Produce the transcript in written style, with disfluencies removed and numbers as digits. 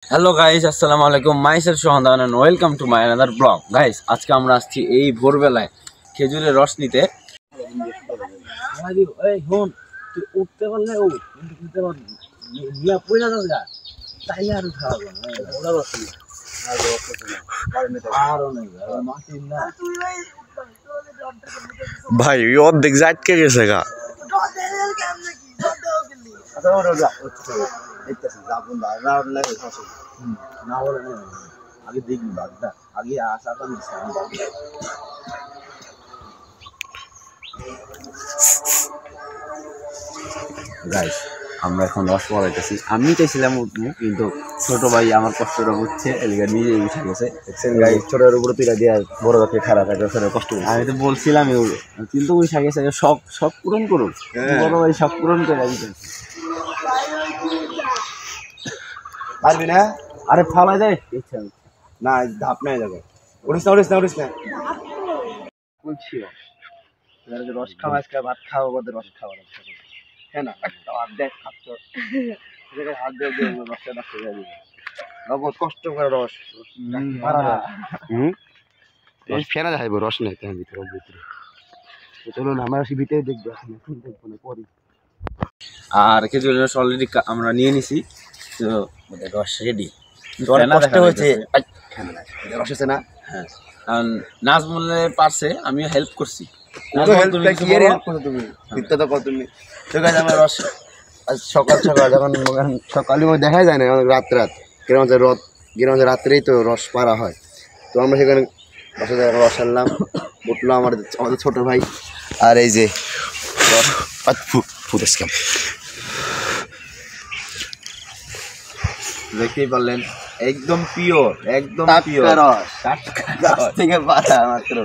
Hello guys, আসসালামু আলাইকুম। Myself Sohan and welcome to my another blog. Guys, আজকে আমরা আসছি এই ভোরবেলায় খেজুরের রস নিতে। এই শোন, তুই উঠতে পারলে ও কিন্তু উঠতে পারবি নিয়ে পড়ে যাস গা, তাইলে আর উঠা হবে না। ওটা রস আর অনেক মাটি না ভাই অর্ধেক জাটকে গেছে গা। না বলে আগে দেখবি বাঘটা, আগে আসাটা গাইস, আমরা এখন রস পড়াইতেছি। আমি চাইছিলাম উঠবো, কিন্তু ছোট ভাই আমার কষ্টটা বুঝছে, এলিগা নিজে উঠে গেছে। ছোটের উপরে তুই দিয়ে বড় বাকি খারাপ কষ্ট। আমি তো বলছিলাম কিন্তু উঠে গেছে। শখ শখ পূরণ করুক, বড় ভাই শখ পূরণ করে দিতে পারবি না? আরে ফালাই দেয় না, ধাপ নাই যাবে। উড়িস না বলছি রস খাওয়া, আজকে ভাত খাওয়া বলতে রস খাওয়া হ্যাঁ না, দেখ হাত দিয়ে রসটা নষ্ট করে দিবে। নগদ কষ্ট করে রস ফেনা যাইব, রস নাই তার ভিতরে ভিতরে। চলুন আমরা ভিতরে দেখবো, এখন দেখবো না পরে। আর খেজুরের রস অলরেডি আমরা নিয়ে নিছি, তো রস রেডি। কষ্ট হয়েছে রস আছে না? হ্যাঁ, কারণ নাচ বললে পারছে, আমিও হেল্প করছি। সকাল যখন সকালে দেখা যায় না, রাত গ্রামে রাত্রেই তো রস পাড়া হয়। তো আমরা সেখানে রস আনলাম, উঠলো আমাদের ছোট ভাই। আর এই যে দেখতেই পারলেন, একদম পিওর, একদম পিওর রস থেকে পাতা মাত্র।